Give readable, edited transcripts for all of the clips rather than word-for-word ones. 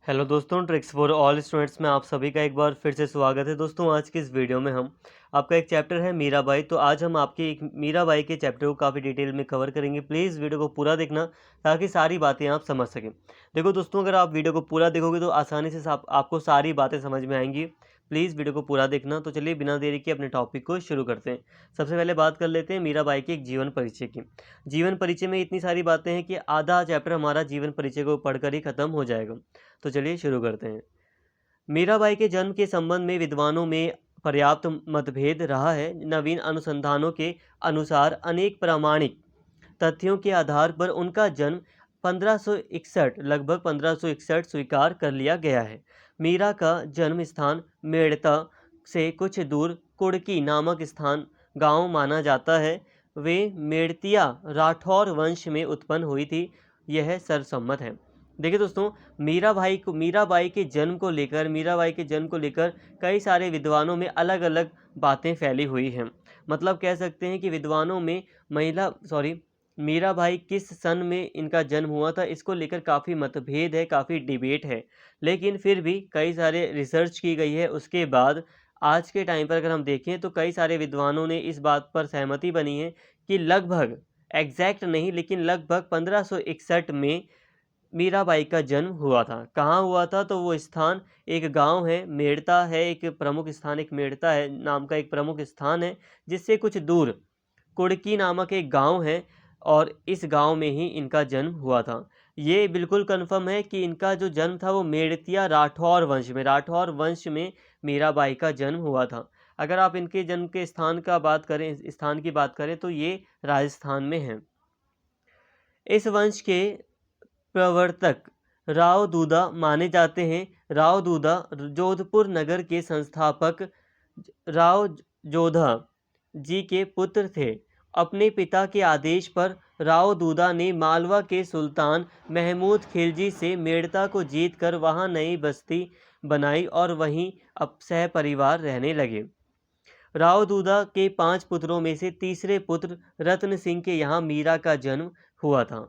Hello दोस्तों, tricks for all students में आप सभी का एक बार फिर से स्वागत है। दोस्तों, आज की इस वीडियो में हम आपका एक चैप्टर है मीराबाई। तो आज हम आपके एक मीराबाई के चैप्टर को काफ़ी डिटेल में कवर करेंगे। प्लीज़ वीडियो को पूरा देखना ताकि सारी बातें आप समझ सकें। देखो दोस्तों, अगर आप वीडियो को पूरा देखोगे तो आसानी से आपको सारी बातें समझ में आएंगी। प्लीज़ वीडियो को पूरा देखना। तो चलिए बिना देरी के अपने टॉपिक को शुरू करते हैं। सबसे पहले बात कर लेते हैं मीराबाई के एक जीवन परिचय की। जीवन परिचय में इतनी सारी बातें हैं कि आधा चैप्टर हमारा जीवन परिचय को पढ़कर ही खत्म हो जाएगा। तो चलिए शुरू करते हैं। मीराबाई के जन्म के संबंध में विद्वानों में पर्याप्त मतभेद रहा है। नवीन अनुसंधानों के अनुसार अनेक प्रामाणिक तथ्यों के आधार पर उनका जन्म 1561 लगभग 1561 स्वीकार कर लिया गया है। मीरा का जन्म स्थान मेड़ता से कुछ दूर कुड़की नामक स्थान गांव माना जाता है। वे मेड़तिया राठौर वंश में उत्पन्न हुई थी, यह सरसम्मत है। देखिए दोस्तों, मीराबाई के जन्म को लेकर कई सारे विद्वानों में अलग अलग बातें फैली हुई हैं। मतलब कह सकते हैं कि विद्वानों में मीराबाई किस सन में इनका जन्म हुआ था, इसको लेकर काफ़ी मतभेद है, काफ़ी डिबेट है। लेकिन फिर भी कई सारे रिसर्च की गई है। उसके बाद आज के टाइम पर अगर हम देखें तो कई सारे विद्वानों ने इस बात पर सहमति बनी है कि लगभग, एग्जैक्ट नहीं लेकिन लगभग 1561 में मीराबाई का जन्म हुआ था। कहाँ हुआ था? तो वो स्थान एक गांव है, मेड़ता है, एक प्रमुख स्थान, एक मेड़ता है नाम का एक प्रमुख स्थान है, जिससे कुछ दूर कुड़की नामक एक गांव है और इस गांव में ही इनका जन्म हुआ था। ये बिल्कुल कंफर्म है कि इनका जो जन्म था वो मेड़तिया राठौर वंश में मीराबाई का जन्म हुआ था। अगर आप इनके जन्म के स्थान की बात करें तो ये राजस्थान में है। इस वंश के प्रवर्तक राव दूदा माने जाते हैं। राव दूदा जोधपुर नगर के संस्थापक राव जोधा जी के पुत्र थे। अपने पिता के आदेश पर राव दूदा ने मालवा के सुल्तान महमूद खिलजी से मेड़ता को जीतकर वहां नई बस्ती बनाई और वहीं अब सह परिवार रहने लगे। राव दूदा के 5 पुत्रों में से तीसरे पुत्र रत्न सिंह के यहाँ मीरा का जन्म हुआ था।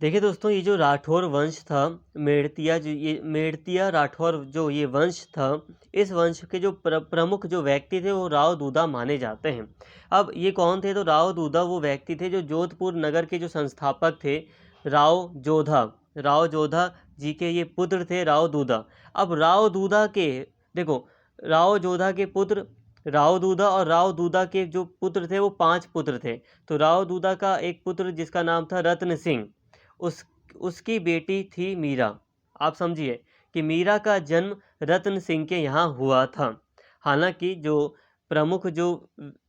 देखिए दोस्तों, ये जो राठौर वंश था, मेड़तिया राठौर जो ये वंश था, इस वंश के जो प्रमुख जो व्यक्ति थे वो राव दूदा माने जाते हैं। अब ये कौन थे? तो राव दूदा वो व्यक्ति थे जो जोधपुर नगर के जो संस्थापक थे, राव जोधा जी के ये पुत्र थे राव दूदा। अब राव दूदा के, देखो, राव जोधा के पुत्र राव दूदा और राव दूदा के जो पुत्र थे वो 5 पुत्र थे। तो राव दूदा का एक पुत्र जिसका नाम था रत्न सिंह, उस उसकी बेटी थी मीरा। आप समझिए कि मीरा का जन्म रत्न सिंह के यहाँ हुआ था। हालांकि जो प्रमुख जो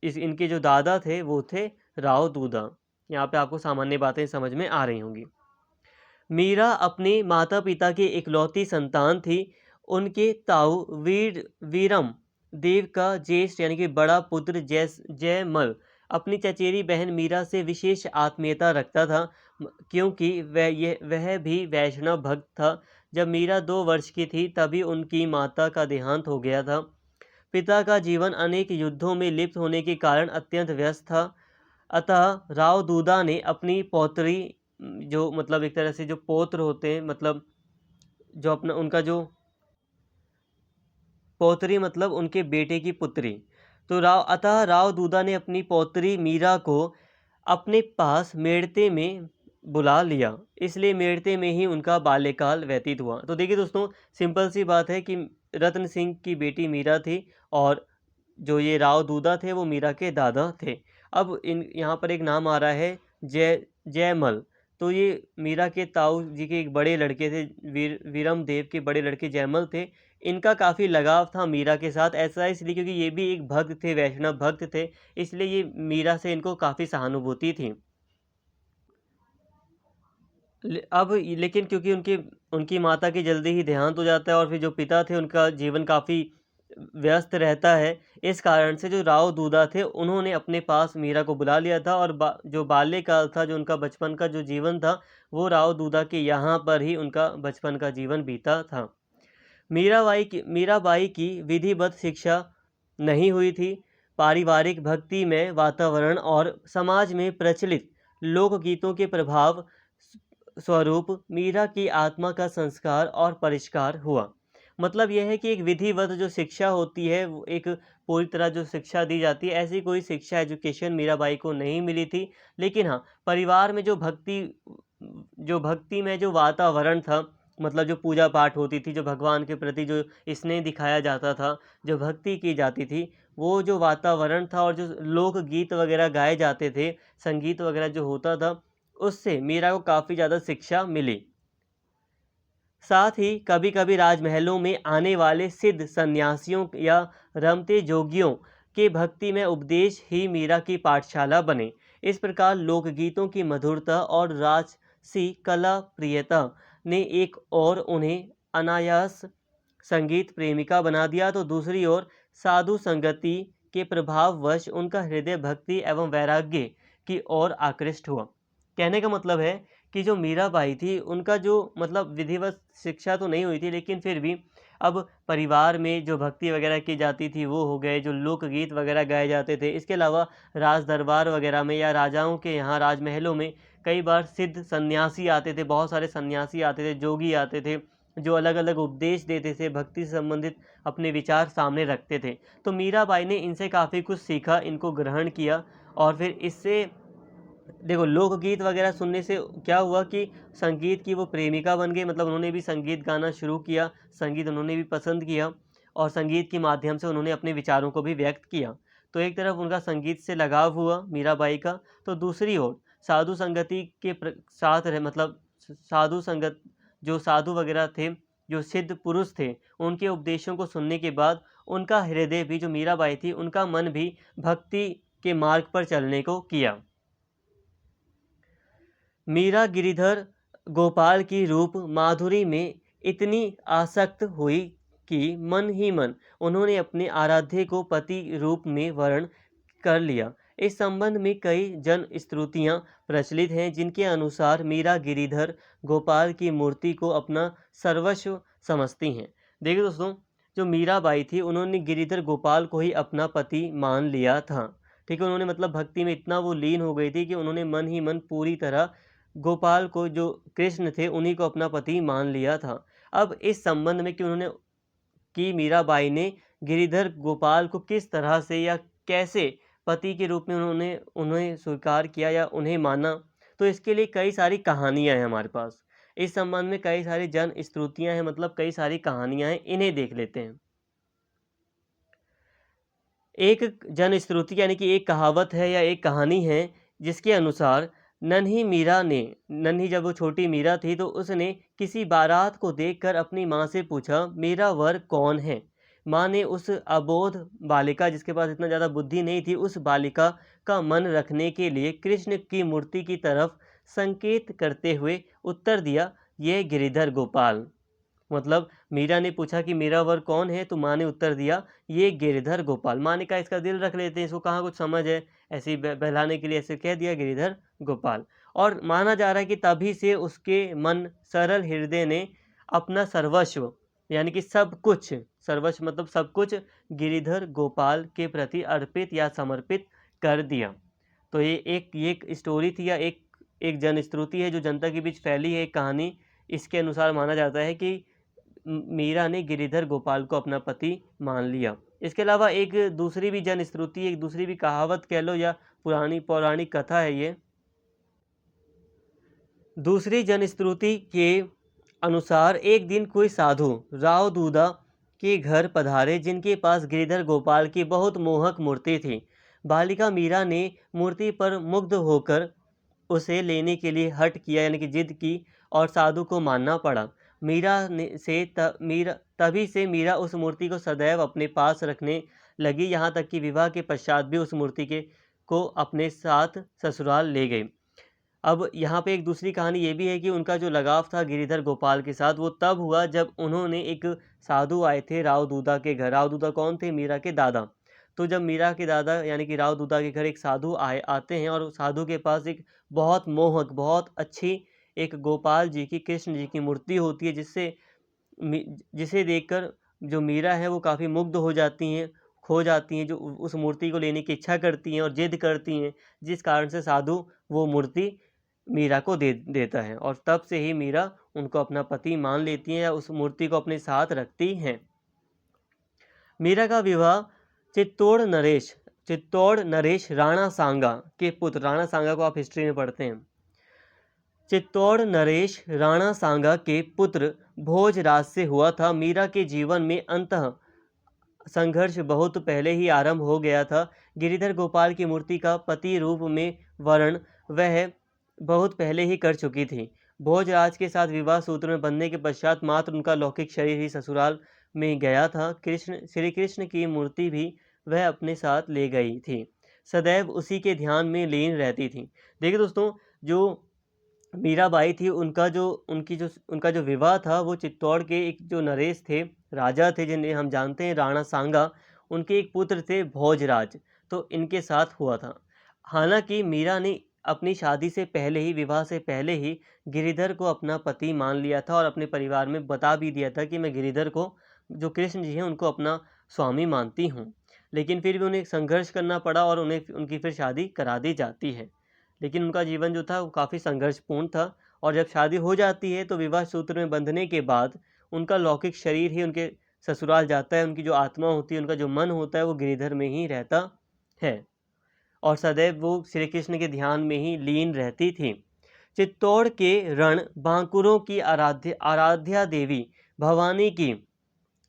इनके जो दादा थे वो थे राव दूदा। यहाँ पे आपको सामान्य बातें समझ में आ रही होंगी। मीरा अपने माता पिता की इकलौती संतान थी। उनके ताऊ वीरम देव का ज्येष्ठ यानी कि बड़ा पुत्र जयमल अपनी चचेरी बहन मीरा से विशेष आत्मीयता रखता था, क्योंकि वह भी वैष्णव भक्त था। जब मीरा 2 वर्ष की थी तभी उनकी माता का देहांत हो गया था। पिता का जीवन अनेक युद्धों में लिप्त होने के कारण अत्यंत व्यस्त था। अतः राव दूदा ने अपनी पौत्री, जो मतलब एक तरह से जो पौत्र होते हैं, मतलब जो अपना उनका जो पौत्री मतलब उनके बेटे की पुत्री, तो राव दूदा ने अपनी पौत्री मीरा को अपने पास मेड़ते में बुला लिया। इसलिए मेड़ते में ही उनका बाल्यकाल व्यतीत हुआ। तो देखिए दोस्तों, सिंपल सी बात है कि रत्न सिंह की बेटी मीरा थी और जो ये राव दूदा थे वो मीरा के दादा थे। अब यहाँ पर एक नाम आ रहा है जयमल। तो ये मीरा के ताऊ जी के एक बड़े लड़के थे, वीरम देव के बड़े लड़के जयमल थे। इनका काफ़ी लगाव था मीरा के साथ। ऐसा इसलिए क्योंकि ये भी एक भक्त थे, वैष्णव भक्त थे, इसलिए ये मीरा से इनको काफ़ी सहानुभूति थी। लेकिन क्योंकि उनकी माता की जल्दी ही देहांत हो जाता है और फिर जो पिता थे उनका जीवन काफ़ी व्यस्त रहता है, इस कारण से जो राव दूदा थे उन्होंने अपने पास मीरा को बुला लिया था और जो बाल्यकाल था, जो उनका बचपन का जो जीवन था, वो राव दूदा के यहाँ पर ही उनका बचपन का जीवन बीता था। मीराबाई की विधिवत शिक्षा नहीं हुई थी। पारिवारिक भक्ति में वातावरण और समाज में प्रचलित लोकगीतों के प्रभाव स्वरूप मीरा की आत्मा का संस्कार और परिष्कार हुआ। मतलब यह है कि एक विधिवत जो शिक्षा होती है, वो एक पूरी तरह जो शिक्षा दी जाती है, ऐसी कोई शिक्षा एजुकेशन मीराबाई को नहीं मिली थी। लेकिन हाँ, परिवार में जो भक्ति में जो वातावरण था, मतलब जो पूजा पाठ होती थी, जो भगवान के प्रति जो स्नेह दिखाया जाता था, जो भक्ति की जाती थी, वो जो वातावरण था और जो लोक गीत वगैरह गाए जाते थे, संगीत वगैरह जो होता था, उससे मीरा को काफ़ी ज़्यादा शिक्षा मिली। साथ ही कभी-कभी राजमहलों में आने वाले सिद्ध सन्यासियों या रमते जोगियों के भक्ति में उपदेश ही मीरा की पाठशाला बने। इस प्रकार लोकगीतों की मधुरता और राजसी कला प्रियता ने एक और उन्हें अनायास संगीत प्रेमिका बना दिया, तो दूसरी ओर साधु संगति के प्रभाववश उनका हृदय भक्ति एवं वैराग्य की ओर आकृष्ट हुआ। कहने का मतलब है कि जो मीराबाई थी, उनका जो मतलब विधिवत शिक्षा तो नहीं हुई थी, लेकिन फिर भी अब परिवार में जो भक्ति वगैरह की जाती थी वो हो गए, जो लोकगीत वगैरह गाए जाते थे। इसके अलावा राज दरबार वगैरह में या राजाओं के यहाँ राजमहलों में कई बार सिद्ध सन्यासी आते थे, बहुत सारे सन्यासी आते थे, जोगी आते थे, जो अलग अलग उपदेश देते थे, भक्ति से संबंधित अपने विचार सामने रखते थे। तो मीराबाई ने इनसे काफ़ी कुछ सीखा, इनको ग्रहण किया, और फिर इससे देखो लोकगीत वगैरह सुनने से क्या हुआ कि संगीत की वो प्रेमिका बन गई। मतलब उन्होंने भी संगीत गाना शुरू किया, संगीत उन्होंने भी पसंद किया, और संगीत के माध्यम से उन्होंने अपने विचारों को भी व्यक्त किया। तो एक तरफ उनका संगीत से लगाव हुआ मीराबाई का, तो दूसरी ओर साधु संगति के साथ रहे, मतलब साधु संगत जो साधु वगैरह थे, जो सिद्ध पुरुष थे, उनके उपदेशों को सुनने के बाद उनका हृदय भी, जो मीराबाई थी, उनका मन भी भक्ति के मार्ग पर चलने को किया। मीरा गिरिधर गोपाल की रूप माधुरी में इतनी आसक्त हुई कि मन ही मन उन्होंने अपने आराध्य को पति रूप में वर्ण कर लिया। इस संबंध में कई जन श्रुतियाँ प्रचलित हैं, जिनके अनुसार मीरा गिरिधर गोपाल की मूर्ति को अपना सर्वस्व समझती हैं। देखिए दोस्तों, जो मीराबाई थी, उन्होंने गिरिधर गोपाल को ही अपना पति मान लिया था। ठीक है, उन्होंने मतलब भक्ति में इतना वो लीन हो गई थी कि उन्होंने मन ही मन पूरी तरह गोपाल को, जो कृष्ण थे, उन्हीं को अपना पति मान लिया था। अब इस संबंध में कि मीराबाई ने गिरिधर गोपाल को किस तरह से या कैसे पति के रूप में उन्हें स्वीकार किया या उन्हें माना, तो इसके लिए कई सारी कहानियाँ हैं हमारे पास। इस संबंध में कई सारी जन श्रुतियाँ हैं, मतलब कई सारी कहानियाँ हैं, इन्हें देख लेते हैं। एक जन श्रुति यानी कि एक कहावत है या एक कहानी है, जिसके अनुसार नन्ही जब वो छोटी मीरा थी, तो उसने किसी बारात को देखकर अपनी माँ से पूछा, मेरा वर कौन है। माँ ने उस अबोध बालिका, जिसके पास इतना ज़्यादा बुद्धि नहीं थी, उस बालिका का मन रखने के लिए कृष्ण की मूर्ति की तरफ संकेत करते हुए उत्तर दिया, ये गिरिधर गोपाल। मतलब मीरा ने पूछा कि मेरा वर कौन है, तो माँ ने उत्तर दिया, ये गिरिधर गोपाल। माँ ने कहा इसका दिल रख लेते हैं, इसको कहाँ कुछ समझ है, ऐसे ही बहलाने के लिए ऐसे कह दिया, गिरिधर गोपाल। और माना जा रहा है कि तभी से उसके मन सरल हृदय ने अपना सर्वस्व, यानी कि सब कुछ, सर्वस्व मतलब सब कुछ, गिरिधर गोपाल के प्रति अर्पित या समर्पित कर दिया। तो ये एक स्टोरी थी, या एक एक जनश्रुति है जो जनता के बीच फैली है, एक कहानी। इसके अनुसार माना जाता है कि मीरा ने गिरिधर गोपाल को अपना पति मान लिया। इसके अलावा एक दूसरी भी जन श्रुति, एक दूसरी भी कहावत कह लो या पुरानी पौराणिक कथा है ये। दूसरी जन श्रुति के अनुसार एक दिन कोई साधु राव दूदा के घर पधारे, जिनके पास गिरिधर गोपाल की बहुत मोहक मूर्ति थी। बालिका मीरा ने मूर्ति पर मुग्ध होकर उसे लेने के लिए हठ किया, यानी कि जिद की, और साधु को मानना पड़ा। तभी से मीरा उस मूर्ति को सदैव अपने पास रखने लगी, यहाँ तक कि विवाह के पश्चात भी उस मूर्ति को अपने साथ ससुराल ले गई। अब यहाँ पे एक दूसरी कहानी ये भी है कि उनका जो लगाव था गिरिधर गोपाल के साथ, वो तब हुआ जब उन्होंने, एक साधु आए थे राव दूदा के घर। राव दूदा कौन थे? मीरा के दादा। तो जब मीरा के दादा यानी कि राव दूदा के घर एक साधु आते हैं, और साधु के पास एक बहुत मोहक, बहुत अच्छी एक गोपाल जी की, कृष्ण जी की मूर्ति होती है, जिसे देखकर जो मीरा है वो काफ़ी मुग्ध हो जाती हैं, खो जाती हैं, जो उस मूर्ति को लेने की इच्छा करती हैं और जिद करती हैं, जिस कारण से साधु वो मूर्ति मीरा को दे देता है और तब से ही मीरा उनको अपना पति मान लेती हैं या उस मूर्ति को अपने साथ रखती हैं। मीरा का विवाह चित्तौड़ नरेश राणा सांगा के पुत्र, राणा सांगा को आप हिस्ट्री में पढ़ते हैं, चित्तौड़ नरेश राणा सांगा के पुत्र भोजराज से हुआ था। मीरा के जीवन में अंतः संघर्ष बहुत पहले ही आरंभ हो गया था। गिरिधर गोपाल की मूर्ति का पति रूप में वर्ण वह बहुत पहले ही कर चुकी थी। भोजराज के साथ विवाह सूत्र में बंधने के पश्चात मात्र उनका लौकिक शरीर ही ससुराल में गया था। श्री कृष्ण की मूर्ति भी वह अपने साथ ले गई थी, सदैव उसी के ध्यान में लीन रहती थी। देखिए दोस्तों, जो मीराबाई थी उनका जो विवाह था वो चित्तौड़ के एक जो नरेश थे, राजा थे, जिन्हें हम जानते हैं राणा सांगा, उनके एक पुत्र थे भोजराज, तो इनके साथ हुआ था। हालांकि मीरा ने अपनी शादी से पहले ही, विवाह से पहले ही गिरिधर को अपना पति मान लिया था और अपने परिवार में बता भी दिया था कि मैं गिरिधर को, जो कृष्ण जी हैं, उनको अपना स्वामी मानती हूँ। लेकिन फिर भी उन्हें संघर्ष करना पड़ा और उन्हें उनकी फिर शादी करा दी जाती है। लेकिन उनका जीवन जो था वो काफ़ी संघर्षपूर्ण था और जब शादी हो जाती है तो विवाह सूत्र में बंधने के बाद उनका लौकिक शरीर ही उनके ससुराल जाता है। उनकी जो आत्मा होती है, उनका जो मन होता है, वो गिरिधर में ही रहता है और सदैव वो श्री कृष्ण के ध्यान में ही लीन रहती थी। चित्तौड़ के रण बांकुरों की आराध्या देवी भवानी की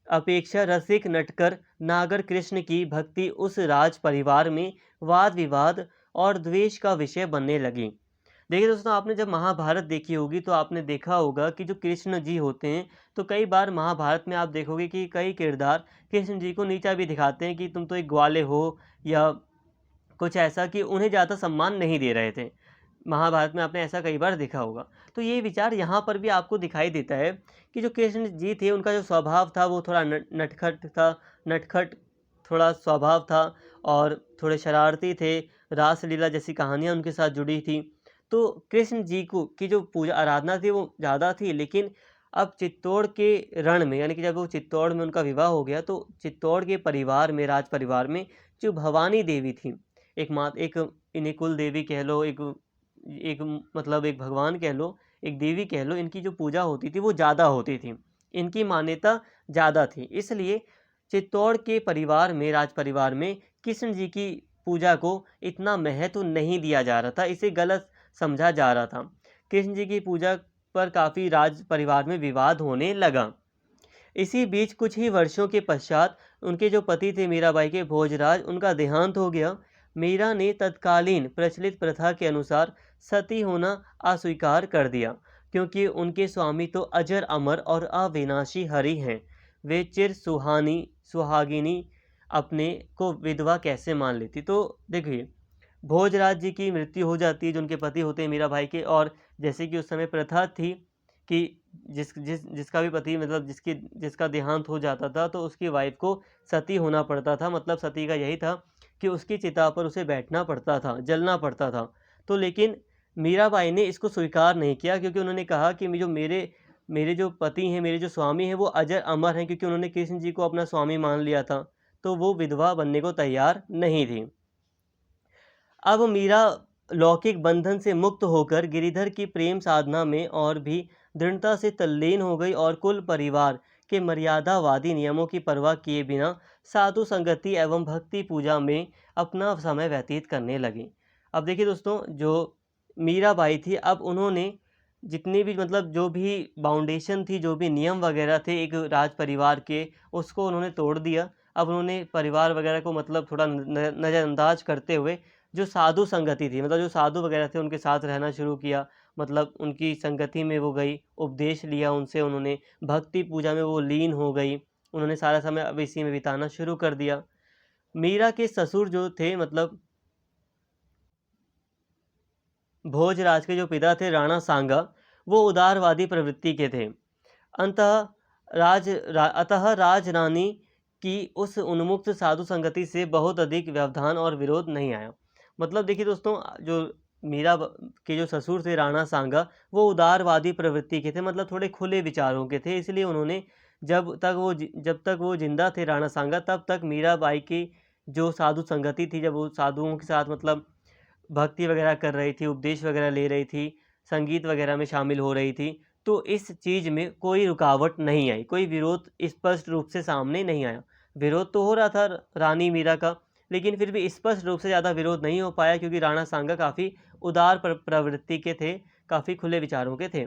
अपेक्षा रसिक नटकर नागर कृष्ण की भक्ति उस राज परिवार में वाद विवाद और द्वेष का विषय बनने लगी। देखिए दोस्तों, आपने जब महाभारत देखी होगी तो आपने देखा होगा कि जो कृष्ण जी होते हैं, तो कई बार महाभारत में आप देखोगे कि कई किरदार कृष्ण जी को नीचा भी दिखाते हैं कि तुम तो एक ग्वाले हो या कुछ ऐसा, कि उन्हें ज़्यादा सम्मान नहीं दे रहे थे। महाभारत में आपने ऐसा कई बार देखा होगा। तो ये विचार यहाँ पर भी आपको दिखाई देता है कि जो कृष्ण जी थे उनका जो स्वभाव था वो थोड़ा नटखट था, नटखट थोड़ा स्वभाव था और थोड़े शरारती थे। रासलीला जैसी कहानियाँ उनके साथ जुड़ी थी। तो कृष्ण जी को की जो पूजा आराधना थी वो ज़्यादा थी। लेकिन अब चित्तौड़ के रण में, यानी कि जब वो चित्तौड़ में उनका विवाह हो गया, तो चित्तौड़ के परिवार में, राज परिवार में जो भवानी देवी थी, एक इन्हें कुल देवी कह लो, एक मतलब एक भगवान कह लो, एक देवी कह लो, इनकी जो पूजा होती थी वो ज़्यादा होती थी, इनकी मान्यता ज़्यादा थी। इसलिए चित्तौड़ के परिवार में, राज परिवार में कृष्ण जी की पूजा को इतना महत्व नहीं दिया जा रहा था, इसे गलत समझा जा रहा था। कृष्ण जी की पूजा पर काफ़ी राज परिवार में विवाद होने लगा। इसी बीच कुछ ही वर्षों के पश्चात उनके जो पति थे मीराबाई के, भोजराज, उनका देहांत हो गया। मीरा ने तत्कालीन प्रचलित प्रथा के अनुसार सती होना अस्वीकार कर दिया, क्योंकि उनके स्वामी तो अजर अमर और अविनाशी हरि हैं। वे चिर सुहागिनी अपने को विधवा कैसे मान लेती। तो देखिए, भोजराज जी की मृत्यु हो जाती है, जो उनके पति होते हैं मीराबाई के, और जैसे कि उस समय प्रथा थी कि जिसका भी पति, मतलब जिसका देहांत हो जाता था तो उसकी वाइफ को सती होना पड़ता था। मतलब सती का यही था कि उसकी चिता पर उसे बैठना पड़ता था, जलना पड़ता था। तो लेकिन मीराबाई ने इसको स्वीकार नहीं किया, क्योंकि उन्होंने कहा कि जो मेरे जो पति हैं, मेरे जो स्वामी हैं, वो अजर अमर हैं, क्योंकि उन्होंने कृष्ण जी को अपना स्वामी मान लिया था। तो वो विधवा बनने को तैयार नहीं थी। अब मीरा लौकिक बंधन से मुक्त होकर गिरिधर की प्रेम साधना में और भी दृढ़ता से तल्लीन हो गई और कुल परिवार के मर्यादावादी नियमों की परवाह किए बिना साधु संगति एवं भक्ति पूजा में अपना समय व्यतीत करने लगी। अब देखिए दोस्तों, जो मीराबाई थी, अब उन्होंने जितनी भी, मतलब जो भी बाउंडेशन थी, जो भी नियम वगैरह थे एक राज परिवार के, उसको उन्होंने तोड़ दिया। अब उन्होंने परिवार वगैरह को मतलब थोड़ा नज़रअंदाज करते हुए जो साधु संगति थी, मतलब जो साधु वगैरह थे, उनके साथ रहना शुरू किया। मतलब उनकी संगति में वो गई, उपदेश लिया उनसे, उन्होंने भक्ति पूजा में वो लीन हो गई, उन्होंने सारा समय अब इसी में बिताना शुरू कर दिया। मीरा के ससुर जो थे, मतलब भोजराज के जो पिता थे राणा सांगा, वो उदारवादी प्रवृत्ति के थे। अतः राजरानी की उस उन्मुक्त साधु संगति से बहुत अधिक व्यवधान और विरोध नहीं आया। मतलब देखिए दोस्तों, जो मीरा के जो ससुर थे राणा सांगा, वो उदारवादी प्रवृत्ति के थे, मतलब थोड़े खुले विचारों के थे। इसलिए उन्होंने जब तक वो जिंदा थे राणा सांगा, तब तक मीराबाई की जो साधु संगति थी, जब वो साधुओं के साथ मतलब भक्ति वगैरह कर रही थी, उपदेश वगैरह ले रही थी, संगीत वगैरह में शामिल हो रही थी, तो इस चीज़ में कोई रुकावट नहीं आई, कोई विरोध स्पष्ट रूप से सामने नहीं आया। विरोध तो हो रहा था रानी मीरा का, लेकिन फिर भी स्पष्ट रूप से ज़्यादा विरोध नहीं हो पाया, क्योंकि राणा सांगा काफ़ी उदार प्रवृत्ति के थे, काफ़ी खुले विचारों के थे।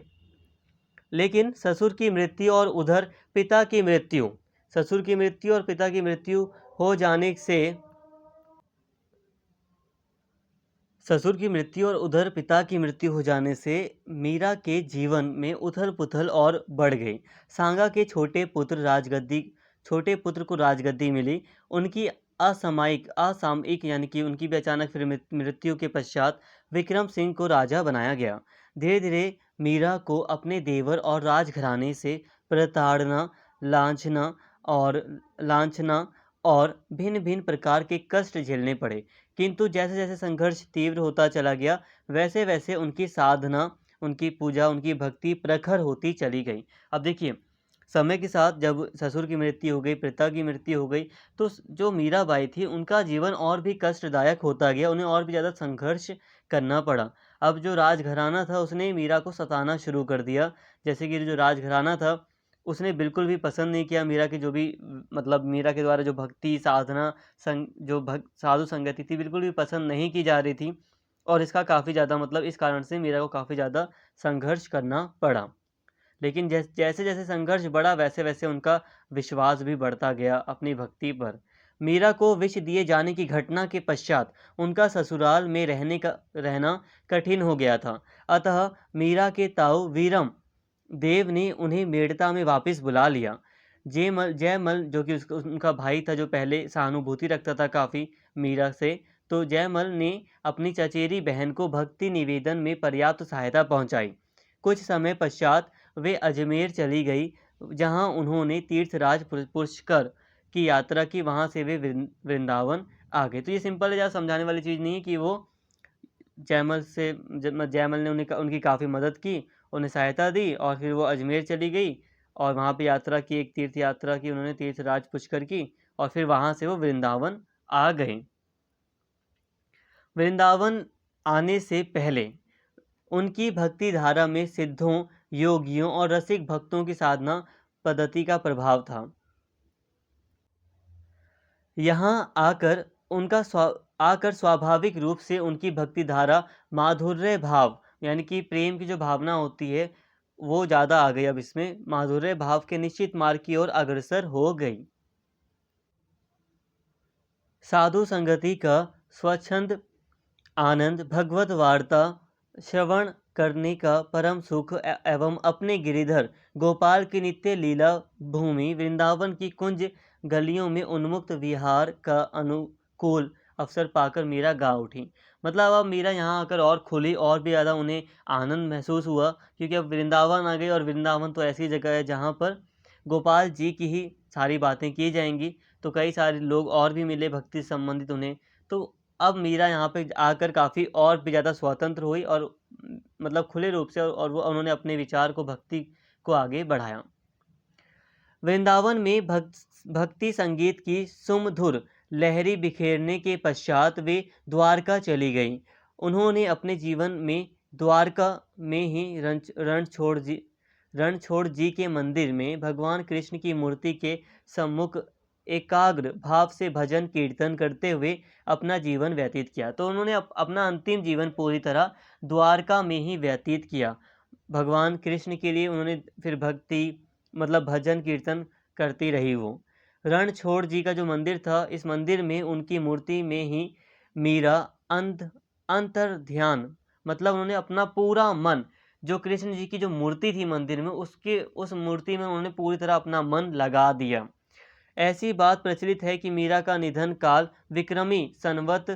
लेकिन ससुर की मृत्यु और उधर पिता की मृत्यु, ससुर की मृत्यु और पिता की मृत्यु हो जाने से ससुर की मृत्यु और उधर पिता की मृत्यु हो जाने से मीरा के जीवन में उथल-पुथल और बढ़ गई। सांगा के छोटे पुत्र को राजगद्दी मिली। उनकी असामयिक यानी कि उनकी भी अचानक फिर मृत्यु के पश्चात विक्रम सिंह को राजा बनाया गया। धीरे-धीरे मीरा को अपने देवर और राजघराने से प्रताड़ना, लांछना लांछना और भिन्न-भिन्न प्रकार के कष्ट झेलने पड़े। किंतु जैसे-जैसे संघर्ष तीव्र होता चला गया, वैसे-वैसे उनकी साधना, उनकी पूजा, उनकी भक्ति प्रखर होती चली गई। अब देखिए, समय के साथ जब ससुर की मृत्यु हो गई, पिता की मृत्यु हो गई, तो जो मीराबाई थी, उनका जीवन और भी कष्टदायक होता गया, उन्हें और भी ज़्यादा संघर्ष करना पड़ा। अब जो राजघराना था, उसने मीरा को सताना शुरू कर दिया। जैसे कि जो राजघराना था, उसने बिल्कुल भी पसंद नहीं किया मीरा की जो भी मतलब मीरा के द्वारा जो भक्ति, साधना, साधु संगति थी, बिल्कुल भी पसंद नहीं की जा रही थी, और इसका काफ़ी ज़्यादा मतलब इस कारण से मीरा को काफ़ी ज़्यादा संघर्ष करना पड़ा। लेकिन जैसे-जैसे संघर्ष बढ़ा, वैसे-वैसे उनका विश्वास भी बढ़ता गया अपनी भक्ति पर। मीरा को विष दिए जाने की घटना के पश्चात उनका ससुराल में रहना कठिन हो गया था। अतः मीरा के ताऊ वीरम देव ने उन्हें मेड़ता में वापस बुला लिया। जयमल जो कि उनका भाई था, जो पहले सहानुभूति रखता था काफ़ी मीरा से, तो जयमल ने अपनी चचेरी बहन को भक्ति निवेदन में पर्याप्त सहायता पहुंचाई। कुछ समय पश्चात वे अजमेर चली गई, जहां उन्होंने तीर्थराज पुष्कर की यात्रा की। वहां से वे वृंदावन आ गए। तो ये सिंपल है, ज़्यादा समझाने वाली चीज़ नहीं है कि वो जयमल ने उनकी काफ़ी मदद की, उन्हें सहायता दी, और फिर वो अजमेर चली गई और वहाँ पे यात्रा की, एक तीर्थ यात्रा की उन्होंने, तीर्थराज पुष्कर की, और फिर वहाँ से वो वृंदावन आ गए। वृंदावन आने से पहले उनकी भक्ति धारा में सिद्धों, योगियों और रसिक भक्तों की साधना पद्धति का प्रभाव था। यहाँ आकर स्वाभाविक रूप से उनकी भक्ति धारा माधुर्य भाव यानी कि प्रेम की जो भावना होती है, वो ज़्यादा आ गई। अब इसमें माधुर्य भाव के निश्चित मार्ग की ओर अग्रसर हो गई। साधु संगति का स्वच्छंद आनंद, भगवत वार्ता श्रवण करने का परम सुख एवं अपने गिरिधर गोपाल की नित्य लीला भूमि वृंदावन की कुंज गलियों में उन्मुक्त विहार का अनुकूल अवसर पाकर मीरा गा उठी। मतलब अब मीरा यहाँ आकर और खुली, और भी ज़्यादा उन्हें आनंद महसूस हुआ, क्योंकि अब वृंदावन आ गई, और वृंदावन तो ऐसी जगह है जहाँ पर गोपाल जी की ही सारी बातें की जाएंगी। तो कई सारे लोग और भी मिले भक्ति से संबंधित उन्हें। तो अब मीरा यहाँ पे आकर काफ़ी और भी ज़्यादा स्वतंत्र हुई, और मतलब खुले रूप से, और वो उन्होंने अपने विचार को, भक्ति को आगे बढ़ाया। वृंदावन में भक्ति संगीत की सुमधुर लहरी बिखेरने के पश्चात वे द्वारका चली गईं। उन्होंने अपने जीवन में द्वारका में ही रणछोड़ जी के मंदिर में भगवान कृष्ण की मूर्ति के सम्मुख एकाग्र भाव से भजन कीर्तन करते हुए अपना जीवन व्यतीत किया। तो उन्होंने अपना अंतिम जीवन पूरी तरह द्वारका में ही व्यतीत किया। भगवान कृष्ण के लिए उन्होंने फिर भक्ति मतलब भजन कीर्तन करती रही वो। रणछोड़ जी का जो मंदिर था, इस मंदिर में उनकी मूर्ति में ही मीरा अंतर ध्यान मतलब उन्होंने अपना पूरा मन, जो कृष्ण जी की जो मूर्ति थी मंदिर में, उस मूर्ति में उन्होंने पूरी तरह अपना मन लगा दिया। ऐसी बात प्रचलित है कि मीरा का निधन काल विक्रमी संवत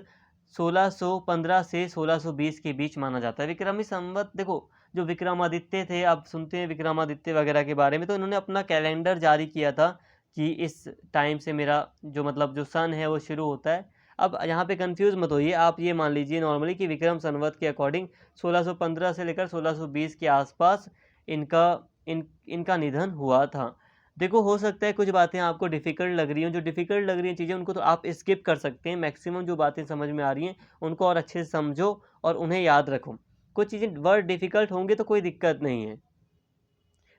1615 से 1620 के बीच माना जाता है। विक्रमी संवत, देखो जो विक्रमादित्य थे, आप सुनते हैं विक्रमादित्य वगैरह के बारे में, तो इन्होंने अपना कैलेंडर जारी किया था कि इस टाइम से मेरा जो सन है वो शुरू होता है। अब यहाँ पे कंफ्यूज मत होइए, आप ये मान लीजिए नॉर्मली कि विक्रम संवत के अकॉर्डिंग 1615 से लेकर 1620 के आसपास इनका निधन हुआ था। देखो, हो सकता है कुछ बातें आपको डिफ़िकल्ट लग रही हैं, जो डिफ़िकल्ट लग रही हैं चीज़ें उनको तो आप स्किप कर सकते हैं। मैक्सिमम जो बातें समझ में आ रही हैं उनको और अच्छे से समझो और उन्हें याद रखो। कुछ चीज़ें वर्ड डिफ़िकल्ट होंगे तो कोई दिक्कत नहीं है।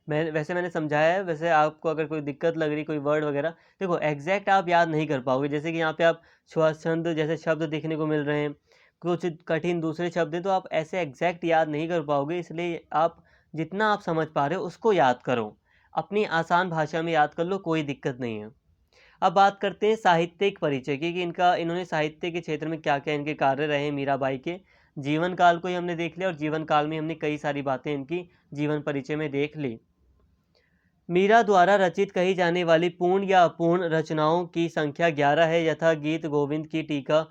मैंने समझाया है, वैसे आपको अगर कोई दिक्कत लग रही कोई वर्ड वगैरह, देखो एग्जैक्ट आप याद नहीं कर पाओगे। जैसे कि यहाँ पे आप स्वच्छंद जैसे शब्द देखने को मिल रहे हैं, कुछ कठिन दूसरे शब्द हैं, तो आप ऐसे एग्जैक्ट याद नहीं कर पाओगे। इसलिए आप जितना आप समझ पा रहे हो उसको याद करो, अपनी आसान भाषा में याद कर लो, कोई दिक्कत नहीं है। अब बात करते हैं साहित्यिक परिचय की कि इन्होंने साहित्य के क्षेत्र में क्या क्या इनके कार्य रहे। मीराबाई के जीवन काल को ही हमने देख लिया और जीवन काल में हमने कई सारी बातें इनकी जीवन परिचय में देख ली। मीरा द्वारा रचित कही जाने वाली पूर्ण या अपूर्ण रचनाओं की संख्या 11 है, यथा गीत गोविंद की टीका,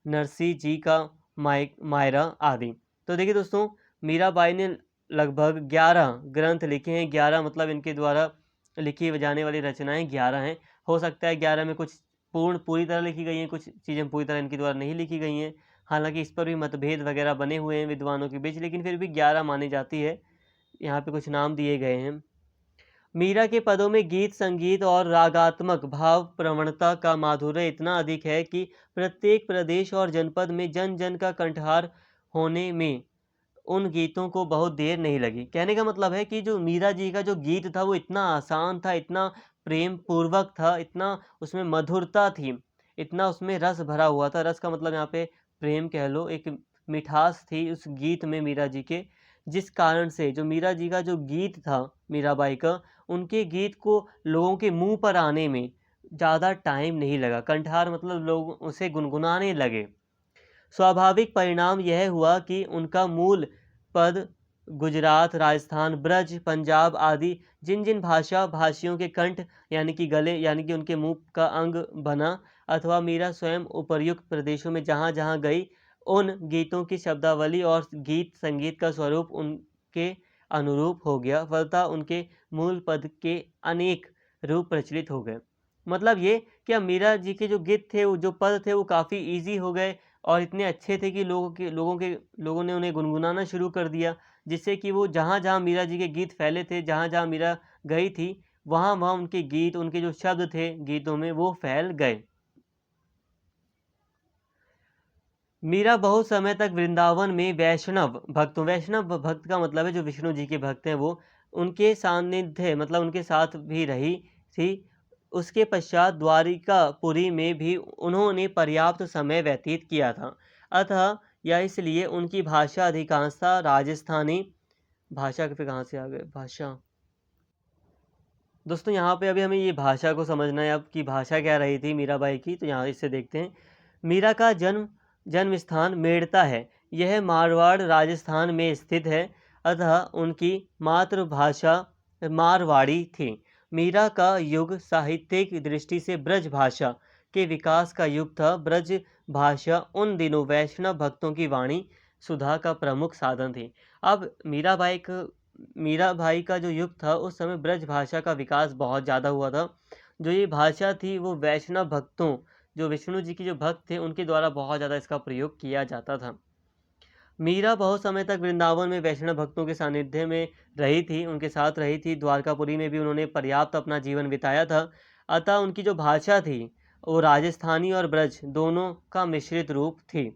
नरसी जी का मायरा आदि। तो देखिए दोस्तों, मीराबाई ने लगभग 11 ग्रंथ लिखे हैं। 11 मतलब इनके द्वारा लिखी जाने वाली रचनाएं 11 हैं। हो सकता है 11 में कुछ पूरी तरह लिखी गई हैं, कुछ चीज़ें पूरी तरह इनके द्वारा नहीं लिखी गई हैं। हालांकि इस पर भी मतभेद वगैरह बने हुए हैं विद्वानों के बीच, लेकिन फिर भी 11 मानी जाती है। यहाँ पे कुछ नाम दिए गए हैं। मीरा के पदों में गीत संगीत और रागात्मक भाव प्रवणता का माधुर्य इतना अधिक है कि प्रत्येक प्रदेश और जनपद में जन जन का कंठहार होने में उन गीतों को बहुत देर नहीं लगी। कहने का मतलब है कि जो मीरा जी का जो गीत था वो इतना आसान था, इतना प्रेम पूर्वक था, इतना उसमें मधुरता थी, इतना उसमें रस भरा हुआ था। रस का मतलब यहाँ पे प्रेम कह लो, एक मिठास थी उस गीत में मीरा जी के, जिस कारण से जो मीरा जी का जो गीत था मीराबाई का, उनके गीत को लोगों के मुंह पर आने में ज़्यादा टाइम नहीं लगा। कंठहार मतलब लोग उसे गुनगुनाने लगे। स्वाभाविक परिणाम यह हुआ कि उनका मूल पद गुजरात, राजस्थान, ब्रज, पंजाब आदि जिन जिन भाषियों के कंठ यानी कि गले यानी कि उनके मुंह का अंग बना, अथवा मीरा स्वयं उपर्युक्त प्रदेशों में जहाँ जहाँ गई, उन गीतों की शब्दावली और गीत संगीत का स्वरूप उनके अनुरूप हो गया। फलतः उनके मूल पद के अनेक रूप प्रचलित हो गए। मतलब ये कि अब मीरा जी के जो गीत थे, वो जो पद थे, वो काफ़ी ईजी हो गए और इतने अच्छे थे कि लोगों ने उन्हें गुनगुनाना शुरू कर दिया, जिससे कि वो जहाँ जहाँ मीरा जी के गीत फैले थे, जहाँ जहाँ मीरा गई थी, वहाँ वहाँ उनके गीत, उनके जो शब्द थे गीतों में, वो फैल गए। मीरा बहुत समय तक वृंदावन में वैष्णव भक्त का मतलब है जो विष्णु जी के भक्त हैं, वो उनके सानिध्य मतलब उनके साथ भी रही थी। उसके पश्चात द्वारिकापुरी में भी उन्होंने पर्याप्त समय व्यतीत किया था। अतः या इसलिए उनकी भाषा अधिकांशतः राजस्थानी भाषा पे कहाँ से आ गए भाषा। दोस्तों यहाँ पे अभी हमें ये भाषा को समझना है अब कि भाषा क्या रही थी मीराबाई की। तो यहाँ इससे देखते हैं। मीरा का जन्म स्थान मेड़ता है। यह मारवाड़ राजस्थान में स्थित है, अतः उनकी मातृभाषा मारवाड़ी थी। मीरा का युग साहित्यिक दृष्टि से ब्रज भाषा के विकास का युग था। ब्रज भाषा उन दिनों वैष्णव भक्तों की वाणी सुधा का प्रमुख साधन थी। अब मीरा भाई का जो युग था, उस समय ब्रज भाषा का विकास बहुत ज़्यादा हुआ था। जो ये भाषा थी वो वैष्णव भक्तों, जो विष्णु जी के जो भक्त थे, उनके द्वारा बहुत ज़्यादा इसका प्रयोग किया जाता था। मीरा बहुत समय तक वृंदावन में वैष्णव भक्तों के सानिध्य में रही थी, उनके साथ रही थी। द्वारकापुरी में भी उन्होंने पर्याप्त अपना जीवन बिताया था। अतः उनकी जो भाषा थी वो राजस्थानी और ब्रज दोनों का मिश्रित रूप थी।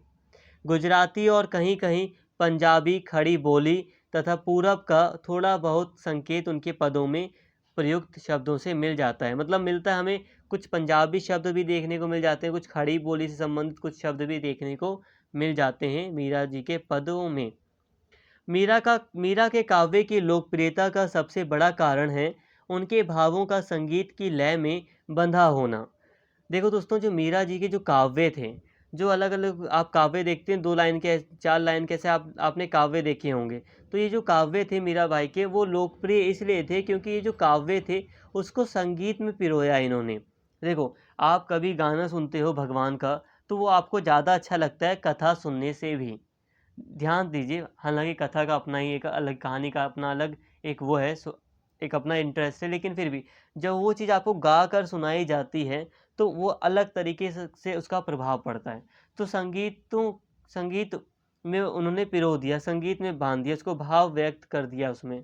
गुजराती और कहीं कहीं पंजाबी खड़ी बोली तथा पूरब का थोड़ा बहुत संकेत उनके पदों में प्रयुक्त शब्दों से मिल जाता है। मतलब मिलता है हमें, कुछ पंजाबी शब्द भी देखने को मिल जाते हैं, कुछ खड़ी बोली से संबंधित कुछ शब्द भी देखने को मिल जाते हैं मीरा जी के पदों में। मीरा के काव्य की लोकप्रियता का सबसे बड़ा कारण है उनके भावों का संगीत की लय में बंधा होना। देखो दोस्तों, जो मीरा जी के जो काव्य थे, जो अलग अलग आप काव्य देखते हैं, 2 लाइन के 4 लाइन के, ऐसे आपने काव्य देखे होंगे। तो ये जो काव्य थे मीरा बाई के, वो लोकप्रिय इसलिए थे क्योंकि ये जो काव्य थे उसको संगीत में पिरोया इन्होंने। देखो, आप कभी गाना सुनते हो भगवान का, तो वो आपको ज़्यादा अच्छा लगता है कथा सुनने से भी। ध्यान दीजिए, हालांकि कथा का अपना ही एक अलग, कहानी का अपना अलग एक वो है, एक अपना इंटरेस्ट है, लेकिन फिर भी जब वो चीज़ आपको गा कर सुनाई जाती है तो वो अलग तरीके से उसका प्रभाव पड़ता है। तो संगीत में उन्होंने पिरो दिया, संगीत में बांध दिया, उसको भाव व्यक्त कर दिया उसमें।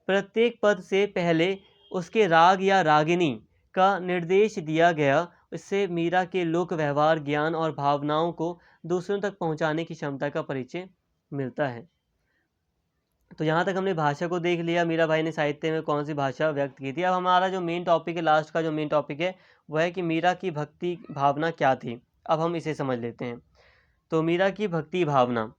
प्रत्येक पद से पहले उसके राग या रागिनी का निर्देश दिया गया। इससे मीरा के लोक व्यवहार, ज्ञान और भावनाओं को दूसरों तक पहुंचाने की क्षमता का परिचय मिलता है। तो यहाँ तक हमने भाषा को देख लिया, मीरा भाई ने साहित्य में कौन सी भाषा व्यक्त की थी। अब हमारा जो मेन टॉपिक है, लास्ट का जो मेन टॉपिक है, वह है कि मीरा की भक्ति भावना क्या थी। अब हम इसे समझ लेते हैं। तो मीरा की भक्ति भावना,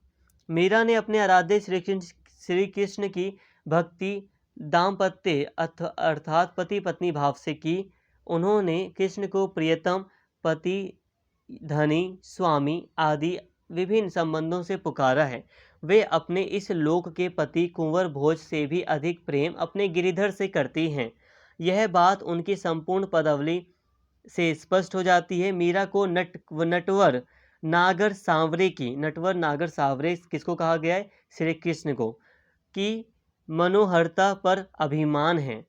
मीरा ने अपने आराध्य श्री कृष्ण की भक्ति दाम्पत्य अर्थात पति पत्नी भाव से की। उन्होंने कृष्ण को प्रियतम, पति, धनी, स्वामी आदि विभिन्न संबंधों से पुकारा है। वे अपने इस लोक के पति कुंवर भोज से भी अधिक प्रेम अपने गिरिधर से करती हैं। यह बात उनकी संपूर्ण पदावली से स्पष्ट हो जाती है। मीरा को नटवर नागर सांवरे किसको कहा गया है? श्री कृष्ण को, की मनोहरता पर अभिमान है।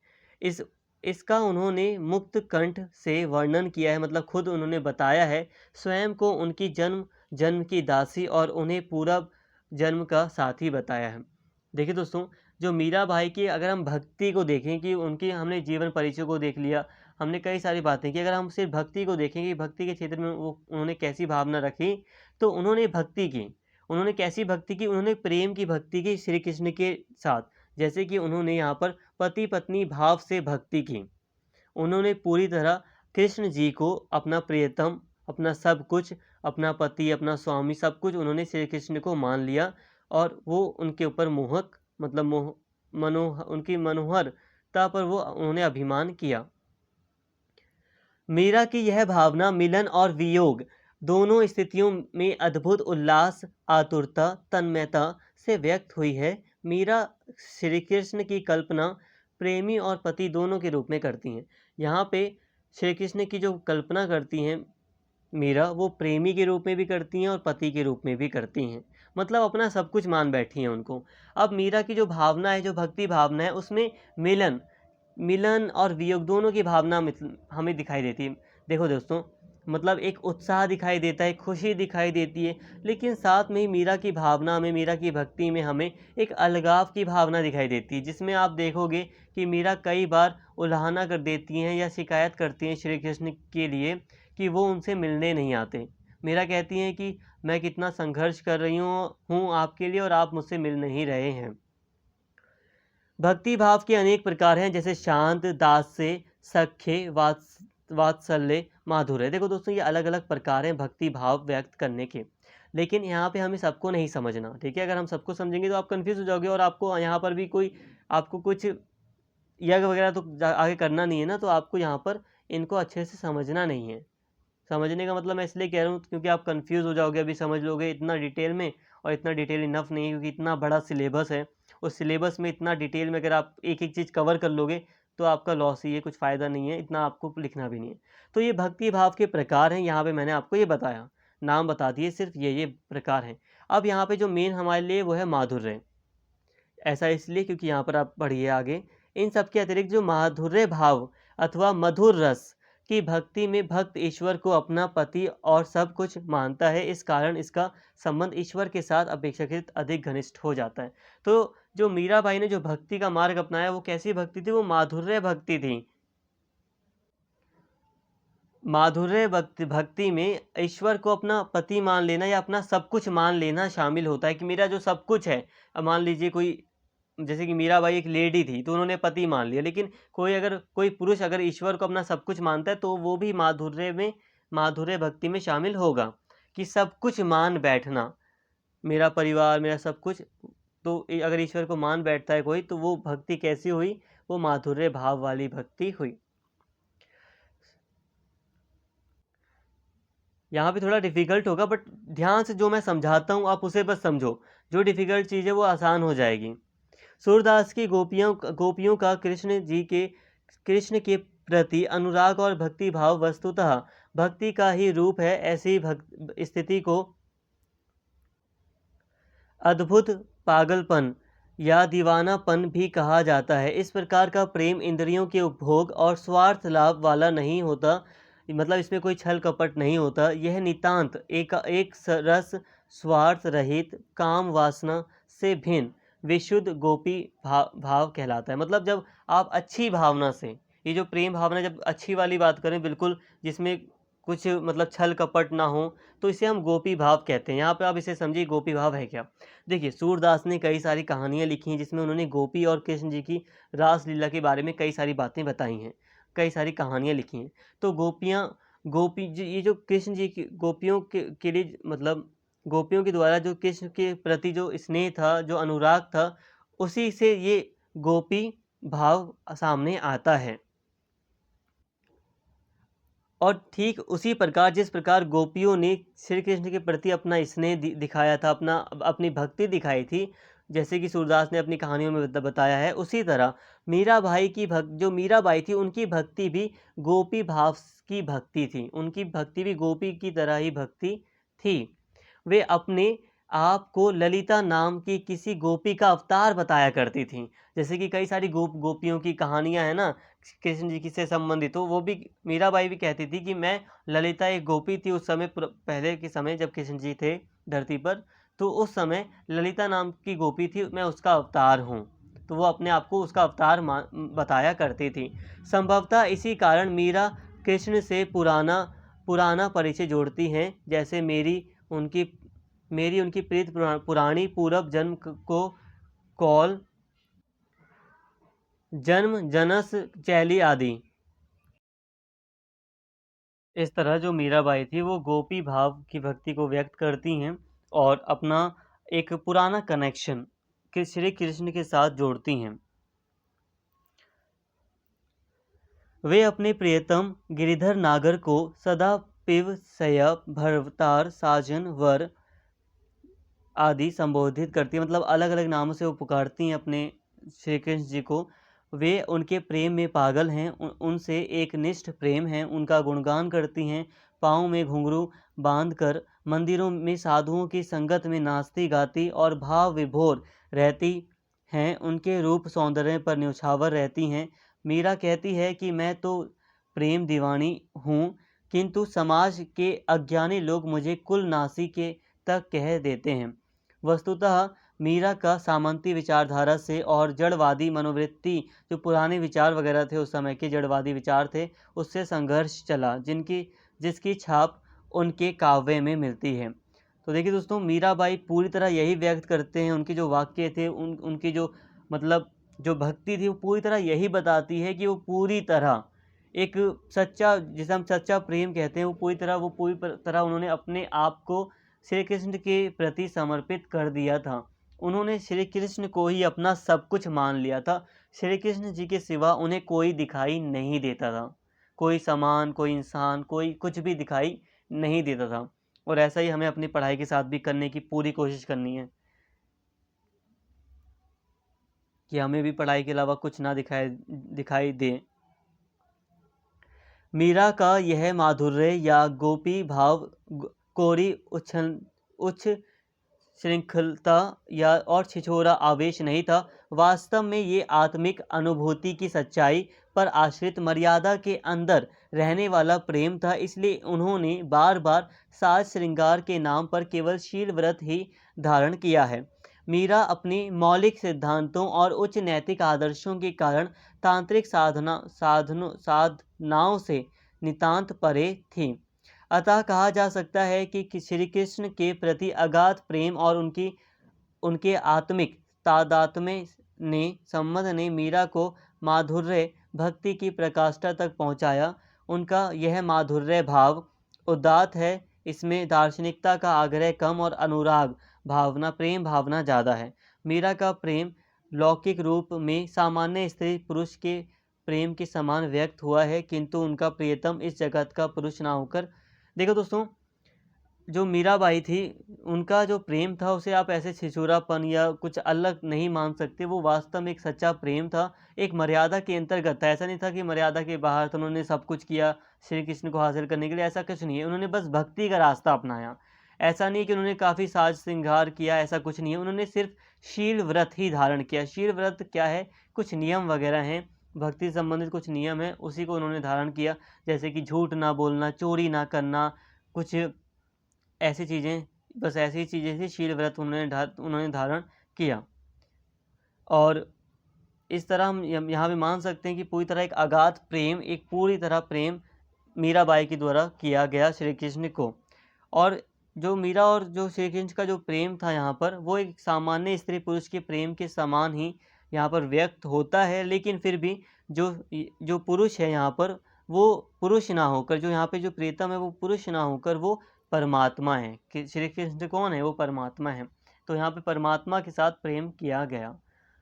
इसका उन्होंने मुक्त कंठ से वर्णन किया है, मतलब खुद उन्होंने बताया है। स्वयं को उनकी जन्म की दासी और उन्हें पूरा जन्म का साथी बताया है। देखिए दोस्तों, जो मीरा भाई की अगर हम भक्ति को देखें कि उनकी, हमने जीवन परिचय को देख लिया, हमने कई सारी बातें की। अगर हम सिर्फ भक्ति को देखें कि भक्ति के क्षेत्र में वो उन्होंने कैसी भावना रखी, तो उन्होंने भक्ति की। उन्होंने कैसी भक्ति की? उन्होंने प्रेम की भक्ति की श्री कृष्ण के साथ। जैसे कि उन्होंने यहाँ पर पति पत्नी भाव से भक्ति की। उन्होंने पूरी तरह कृष्ण जी को अपना प्रियतम, अपना सब कुछ, अपना पति, अपना स्वामी, सब कुछ उन्होंने श्री कृष्ण को मान लिया और वो उनके ऊपर मोहक, मतलब उनकी मनोहरता पर वो उन्होंने अभिमान किया। मीरा की यह भावना मिलन और वियोग दोनों स्थितियों में अद्भुत उल्लास, आतुरता, तन्मयता से व्यक्त हुई है। मीरा श्री कृष्ण की कल्पना प्रेमी और पति दोनों के रूप में करती हैं। यहाँ पे श्री कृष्ण की जो कल्पना करती हैं मीरा, वो प्रेमी के रूप में भी करती हैं और पति के रूप में भी करती हैं, मतलब अपना सब कुछ मान बैठी हैं उनको। अब मीरा की जो भावना है, जो भक्ति भावना है, उसमें मिलन और वियोग दोनों की भावना हमें दिखाई देती है। देखो दोस्तों, मतलब एक उत्साह दिखाई देता है, खुशी दिखाई देती है, लेकिन साथ में ही मीरा की भावना में, मीरा की भक्ति में हमें एक अलगाव की भावना दिखाई देती है, जिसमें आप देखोगे कि मीरा कई बार उल्हाना कर देती हैं या शिकायत करती हैं श्री कृष्ण के लिए कि वो उनसे मिलने नहीं आते। मीरा कहती हैं कि मैं कितना संघर्ष कर रही हूँ आपके लिए और आप मुझसे मिल नहीं रहे हैं। भक्ति भाव के अनेक प्रकार हैं, जैसे शांत, दास्य, सख्य, वात्सल्य, माधुर्य। देखो दोस्तों, ये अलग अलग प्रकार हैं भक्ति भाव व्यक्त करने के, लेकिन यहाँ पे हमें सबको नहीं समझना, ठीक है। अगर हम सबको समझेंगे तो आप कंफ्यूज हो जाओगे और आपको यहाँ पर भी आपको कुछ यज्ञ वगैरह तो आगे करना नहीं है ना, तो आपको यहाँ पर इनको अच्छे से समझना नहीं है। समझने का मतलब मैं इसलिए कह रहा हूँ क्योंकि आप कंफ्यूज हो जाओगे, अभी समझ लोगे इतना डिटेल में, और इतना डिटेल इनफ नहीं है क्योंकि इतना बड़ा सिलेबस है। उस सिलेबस में इतना डिटेल में अगर आप एक एक चीज़ कवर कर लोगे तो आपका लॉस ही है, कुछ फ़ायदा नहीं है, इतना आपको लिखना भी नहीं है। तो ये भक्ति भाव के प्रकार हैं, यहाँ पे मैंने आपको ये बताया, नाम बता दिए, सिर्फ ये प्रकार हैं। अब यहाँ पे जो मेन हमारे लिए वो है माधुर्य। ऐसा इसलिए क्योंकि यहाँ पर आप पढ़िए आगे, इन सब के अतिरिक्त जो माधुर्य भाव अथवा मधुर रस की भक्ति में भक्त ईश्वर को अपना पति और सब कुछ मानता है। इस कारण इसका संबंध ईश्वर के साथ अपेक्षाकृत अधिक घनिष्ठ हो जाता है। तो जो मीरा बाई ने जो भक्ति का मार्ग अपनाया, वो कैसी भक्ति थी? वो माधुर्य भक्ति थी। माधुर्य भक्ति में ईश्वर को अपना पति मान लेना या अपना सब कुछ मान लेना शामिल होता है कि मेरा जो सब कुछ है। अब मान लीजिए कोई, जैसे कि मीराबाई एक लेडी थी तो उन्होंने पति मान लिया, लेकिन कोई पुरुष अगर ईश्वर को अपना सब कुछ मानता है तो वो भी माधुर्य भक्ति में शामिल होगा कि सब कुछ मान बैठना, मेरा परिवार, मेरा सब कुछ। तो अगर ईश्वर को मान बैठता है कोई, तो वो भक्ति कैसी हुई? वो माधुर्य भाव वाली भक्ति हुई। यहाँ पे थोड़ा डिफ़िकल्ट होगा, बट ध्यान से जो मैं समझाता हूँ आप उसे बस समझो, जो डिफ़िकल्ट चीज़ है वो आसान हो जाएगी। सूरदास की गोपियों का कृष्ण के प्रति अनुराग और भक्ति भाव वस्तुतः भक्ति का ही रूप है। ऐसी स्थिति को अद्भुत पागलपन या दीवानापन भी कहा जाता है। इस प्रकार का प्रेम इंद्रियों के उपभोग और स्वार्थ लाभ वाला नहीं होता, मतलब इसमें कोई छल कपट नहीं होता। यह नितांत एक रस स्वार्थ रहित काम वासना से भिन्न विशुद्ध गोपी भाव कहलाता है। मतलब जब आप अच्छी भावना से, ये जो प्रेम भावना, जब अच्छी वाली बात करें, बिल्कुल जिसमें कुछ मतलब छल कपट ना हो, तो इसे हम गोपी भाव कहते हैं। यहाँ पे आप इसे समझिए गोपी भाव है क्या। देखिए सूरदास ने कई सारी कहानियाँ लिखी हैं जिसमें उन्होंने गोपी और कृष्ण जी की रासलीला के बारे में कई सारी बातें बताई हैं, कई सारी कहानियाँ लिखी हैं। तो गोपियाँ गोपी जी ये जो कृष्ण जी की गोपियों के लिए मतलब गोपियों के द्वारा जो कृष्ण के प्रति जो स्नेह था, जो अनुराग था, उसी से ये गोपी भाव सामने आता है। और ठीक उसी प्रकार जिस प्रकार गोपियों ने श्री कृष्ण के प्रति अपना स्नेह दिखाया था, अपनी भक्ति दिखाई थी, जैसे कि सूरदास ने अपनी कहानियों में बताया है, उसी तरह मीराबाई की जो मीराबाई थी उनकी भक्ति भी गोपी भाव की भक्ति थी। उनकी भक्ति भी गोपी की तरह ही भक्ति थी। वे अपने आप को ललिता नाम की किसी गोपी का अवतार बताया करती थीं। जैसे कि कई सारी गोपियों की कहानियाँ हैं ना कृष्ण जी की से संबंधित, तो वो भी मीराबाई भी कहती थी कि मैं ललिता एक गोपी थी उस समय, पहले के समय जब कृष्ण जी थे धरती पर, तो उस समय ललिता नाम की गोपी थी, मैं उसका अवतार हूँ। तो वो अपने आप को उसका अवतार बताया करती थी। संभवतः इसी कारण मीरा कृष्ण से पुराना पुराना परिचय जोड़ती हैं, जैसे मेरी उनकी प्रीत पुरानी पूर्व जन्म को कौल जन्म जनस चैली आदि। इस तरह जो मीराबाई थी वो गोपी भाव की भक्ति को व्यक्त करती हैं और अपना एक पुराना कनेक्शन श्री कृष्ण के साथ जोड़ती हैं। वे अपने प्रियतम गिरिधर नागर को सदा पिव सय भरतार साजन वर आदि संबोधित करती है, मतलब अलग अलग नामों से वो पुकारती हैं अपने श्री कृष्ण जी को। वे उनके प्रेम में पागल हैं, उनसे एक निष्ठ प्रेम है, उनका गुणगान करती हैं। पाँव में घुंघरू बांधकर मंदिरों में साधुओं की संगत में नाचती गाती और भाव विभोर रहती हैं। उनके रूप सौंदर्य पर न्यौछावर रहती हैं। मीरा कहती है कि मैं तो प्रेम दीवानी हूँ, किंतु समाज के अज्ञानी लोग मुझे कुल नासी के तक कह देते हैं। वस्तुतः मीरा का सामंती विचारधारा से और जड़वादी मनोवृत्ति, जो पुराने विचार वगैरह थे उस समय के जड़वादी विचार थे, उससे संघर्ष चला जिसकी छाप उनके काव्य में मिलती है। तो देखिए दोस्तों, मीराबाई पूरी तरह यही व्यक्त करते हैं, उनके जो वाक्य थे उनकी जो मतलब जो भक्ति थी वो पूरी तरह यही बताती है कि वो पूरी तरह एक सच्चा, जिसे हम सच्चा प्रेम कहते हैं, वो पूरी तरह उन्होंने अपने आप को श्री कृष्ण के प्रति समर्पित कर दिया था। उन्होंने श्री कृष्ण को ही अपना सब कुछ मान लिया था। श्री कृष्ण जी के सिवा उन्हें कोई दिखाई नहीं देता था, कोई सामान, कोई इंसान, कोई कुछ भी दिखाई नहीं देता था। और ऐसा ही हमें अपनी पढ़ाई के साथ भी करने की पूरी कोशिश करनी है कि हमें भी पढ़ाई के अलावा कुछ ना दिखाई दे। मीरा का यह माधुर्य या गोपी भाव कोरी उच्च श्रृंखलता या और छिछोरा आवेश नहीं था। वास्तव में ये आत्मिक अनुभूति की सच्चाई पर आश्रित मर्यादा के अंदर रहने वाला प्रेम था। इसलिए उन्होंने बार बार साज श्रृंगार के नाम पर केवल शील व्रत ही धारण किया है। मीरा अपनी मौलिक सिद्धांतों और उच्च नैतिक आदर्शों के कारण तांत्रिक साधनाओं से नितांत परे थी। अतः कहा जा सकता है कि श्री कृष्ण के प्रति अगाध प्रेम और उनके आत्मिक तादात्म्य ने संबंध ने मीरा को माधुर्य भक्ति की प्रकाष्ठा तक पहुंचाया। उनका यह माधुर्य भाव उदात्त है, इसमें दार्शनिकता का आग्रह कम और अनुराग भावना, प्रेम भावना ज़्यादा है। मीरा का प्रेम लौकिक रूप में सामान्य स्त्री पुरुष के प्रेम के समान व्यक्त हुआ है, किंतु उनका प्रियतम इस जगत का पुरुष ना होकर, देखो दोस्तों, जो मीराबाई थी उनका जो प्रेम था उसे आप ऐसे छिछोरापन या कुछ अलग नहीं मान सकते। वो वास्तव में एक सच्चा प्रेम था, एक मर्यादा के अंतर्गत था। ऐसा नहीं था कि मर्यादा के बाहर था, उन्होंने सब कुछ किया श्री कृष्ण को हासिल करने के लिए, ऐसा कुछ नहीं है। उन्होंने बस भक्ति का रास्ता अपनाया। ऐसा नहीं कि उन्होंने काफ़ी साज श्रृंगार किया, ऐसा कुछ नहीं है। उन्होंने सिर्फ शील व्रत ही धारण किया। शील व्रत क्या है? कुछ नियम वगैरह हैं, भक्ति से संबंधित कुछ नियम है, उसी को उन्होंने धारण किया। जैसे कि झूठ ना बोलना, चोरी ना करना, कुछ ऐसी चीज़ें, बस ऐसी चीज़ें थी। शील व्रत उन्होंने धारण किया। और इस तरह हम यहाँ पे मान सकते हैं कि पूरी तरह एक अगाध प्रेम, एक पूरी तरह प्रेम मीराबाई के द्वारा किया गया श्री कृष्ण को। और जो मीरा और जो श्री कृष्ण का जो प्रेम था यहाँ पर, वो एक सामान्य स्त्री पुरुष के प्रेम के समान ही यहाँ पर व्यक्त होता है। लेकिन फिर भी जो पुरुष है यहाँ पर, वो पुरुष ना होकर, जो यहाँ पे जो प्रीतम है वो पुरुष ना होकर वो परमात्मा है। कि श्री कृष्ण कौन है? वो परमात्मा है। तो यहाँ पे परमात्मा के साथ प्रेम किया गया।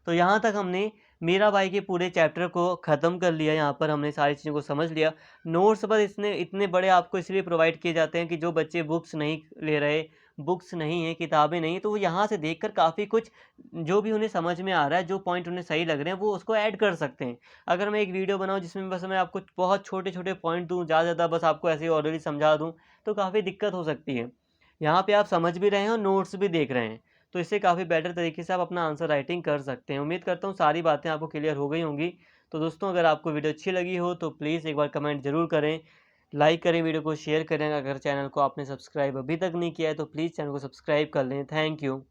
तो यहाँ तक हमने मीराबाई के पूरे चैप्टर को ख़त्म कर लिया। यहाँ पर हमने सारी चीज़ों को समझ लिया। नोट्स बस इतने बड़े आपको इसलिए प्रोवाइड किए जाते हैं कि जो बच्चे बुक्स नहीं ले रहे, बुक्स नहीं हैं, किताबें नहीं, तो वो यहाँ से देखकर काफ़ी कुछ जो भी उन्हें समझ में आ रहा है, जो पॉइंट उन्हें सही लग रहे हैं, वो उसको ऐड कर सकते हैं। अगर मैं एक वीडियो बनाऊँ जिसमें बस मैं आपको बहुत छोटे-छोटे पॉइंट दूँ, ज़्यादा से ज़्यादा बस आपको ऐसे ही ऑर्डरली समझा दूँ, तो काफ़ी दिक्कत हो सकती है। यहाँ पे आप समझ भी रहे हैं और नोट्स भी देख रहे हैं, तो इससे काफ़ी बेटर तरीके से आप अपना आंसर राइटिंग कर सकते हैं। उम्मीद करता हूँ सारी बातें आपको क्लियर हो गई होंगी। तो दोस्तों, अगर आपको वीडियो अच्छी लगी हो तो प्लीज़ एक बार कमेंट ज़रूर करें, लाइक करें, वीडियो को शेयर करें। अगर चैनल को आपने सब्सक्राइब अभी तक नहीं किया है तो प्लीज़ चैनल को सब्सक्राइब कर लें। Thank you.